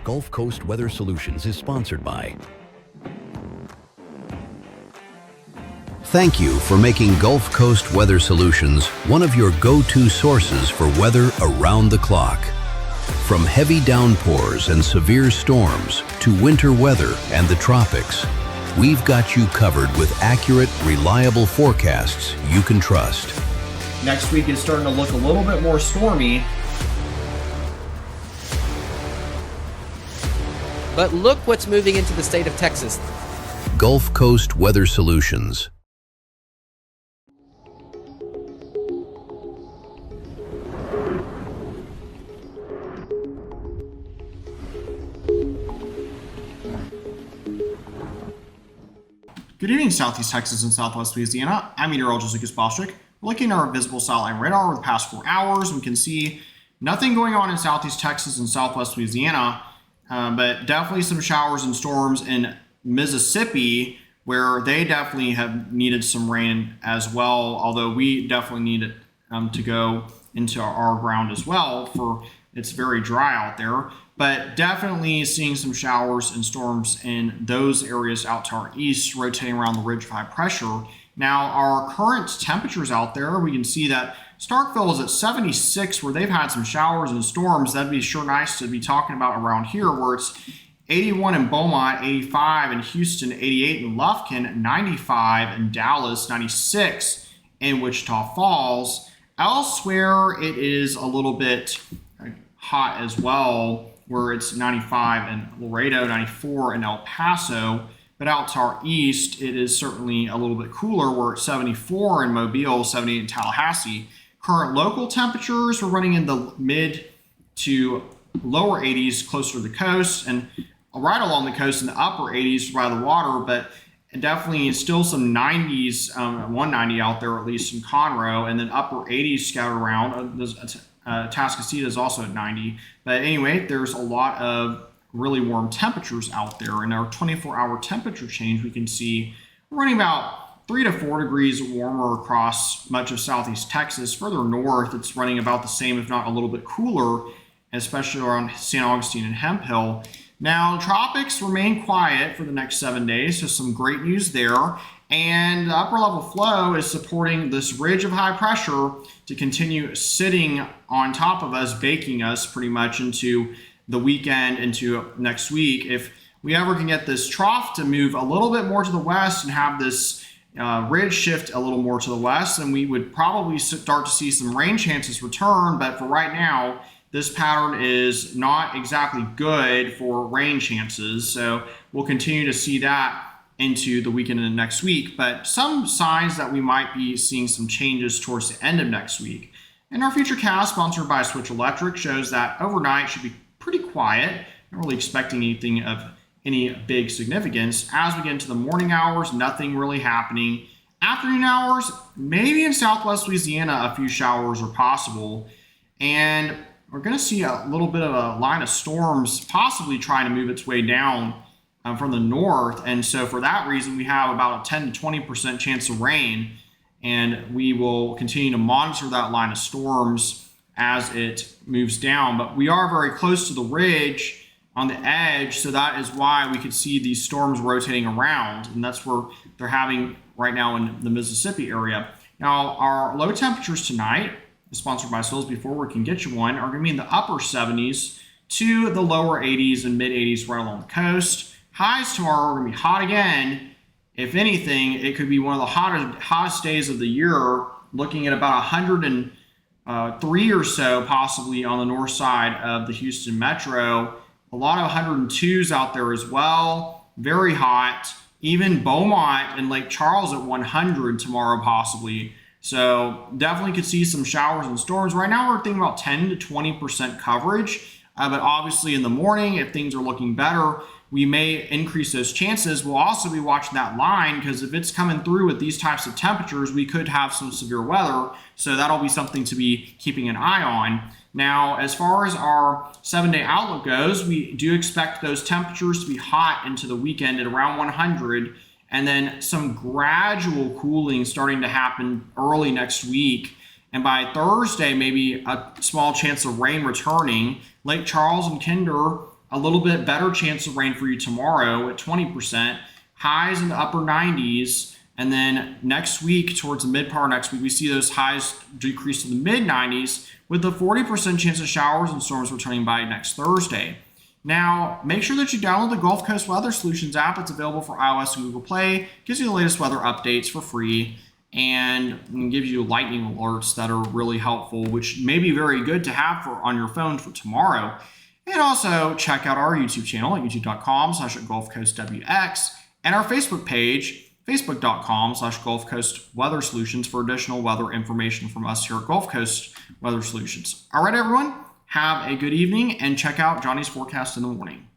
Gulf Coast Weather Solutions is sponsored by. Thank you for making Gulf Coast Weather Solutions one of your go-to sources for weather around the clock. From heavy downpours and severe storms to winter weather and the tropics, we've got you covered with accurate, reliable forecasts you can trust. Next week is starting to look a little bit more stormy. But look what's moving into the state of Texas. Gulf Coast Weather Solutions. Good evening, Southeast Texas and Southwest Louisiana. I'm meteorologist Lucas Bostrick. We're looking at our visible satellite radar over the past 4 hours. We can see nothing going on in Southeast Texas and Southwest Louisiana, but definitely some showers and storms in Mississippi, where they definitely have needed some rain as well, although we definitely need it to go into our ground as well, for it's very dry out there. But definitely seeing some showers and storms in those areas out to our east, rotating around the ridge of high pressure. Now, our current temperatures out there, we can see that Starkville is at 76, where they've had some showers and storms. That'd be sure nice to be talking about around here, where it's 81 in Beaumont, 85 in Houston, 88 in Lufkin, 95 in Dallas, 96 in Wichita Falls. Elsewhere, it is a little bit hot as well, where it's 95 in Laredo, 94 in El Paso. But out to our east, it is certainly a little bit cooler. We're at 74 in Mobile, 78 in Tallahassee. Current local temperatures, we're running in the mid to lower 80s closer to the coast, and right along the coast in the upper 80s by the water, but definitely still some 90s, 190 out there at least in Conroe, and then upper 80s scattered around. Tascasita is also at 90. But anyway, there's a lot of really warm temperatures out there. In our 24-hour temperature change, we can see we're running about 3 to 4 degrees warmer across much of southeast Texas. Further north, it's running about the same, if not a little bit cooler, especially around St. Augustine and Hemp Hill. Now, tropics remain quiet for the next 7 days, so some great news there. And the upper level flow is supporting this ridge of high pressure to continue sitting on top of us, baking us pretty much into the weekend, into next week. If we ever can get this trough to move a little bit more to the west and have this ridge shift a little more to the west, then we would probably start to see some rain chances return. But for right now, this pattern is not exactly good for rain chances. So we'll continue to see that into the weekend and next week, but some signs that we might be seeing some changes towards the end of next week. And our Futurecast, sponsored by Switch Electric, shows that overnight should be pretty quiet. Not really expecting anything of any big significance. As we get into the morning hours, nothing really happening. Afternoon hours, maybe in Southwest Louisiana, a few showers are possible. And we're going to see a little bit of a line of storms possibly trying to move its way down from the north, and so for that reason we have about a 10 to 20% chance of rain, and we will continue to monitor that line of storms as it moves down. But we are very close to the ridge on the edge, so that is why we could see these storms rotating around, and that's where they're having right now in the Mississippi area. Now, our low temperatures tonight, sponsored by Silsby Forward Can Get You One, are going to be in the upper 70s to the lower 80s and mid 80s right along the coast. Highs tomorrow are going to be hot again. If anything, it could be one of the hottest days of the year, looking at about 103 or so possibly on the north side of the Houston metro. A lot of 102s out there as well. Very hot. Even Beaumont and Lake Charles at 100 tomorrow possibly. So definitely could see some showers and storms. Right now we're thinking about 10 to 20% coverage. But obviously in the morning, if things are looking better, we may increase those chances. We'll also be watching that line, because if it's coming through with these types of temperatures, we could have some severe weather. So that'll be something to be keeping an eye on. Now, as far as our 7-day outlook goes, we do expect those temperatures to be hot into the weekend at around 100, and then some gradual cooling starting to happen early next week. And by Thursday, maybe a small chance of rain returning. Lake Charles and Kinder a little bit better chance of rain for you tomorrow at 20%, highs in the upper 90s. And then next week, towards the mid part of next week, we see those highs decrease to the mid 90s with a 40% chance of showers and storms returning by next Thursday. Now, make sure that you download the Gulf Coast Weather Solutions app. It's available for iOS and Google Play. It gives you the latest weather updates for free and gives you lightning alerts that are really helpful, which may be very good to have for on your phone for tomorrow. And also check out our YouTube channel at youtube.com/GulfCoastWX and our Facebook page, facebook.com/Gulf Coast Weather Solutions for additional weather information from us here at Gulf Coast Weather Solutions. All right, everyone, have a good evening and check out Johnny's forecast in the morning.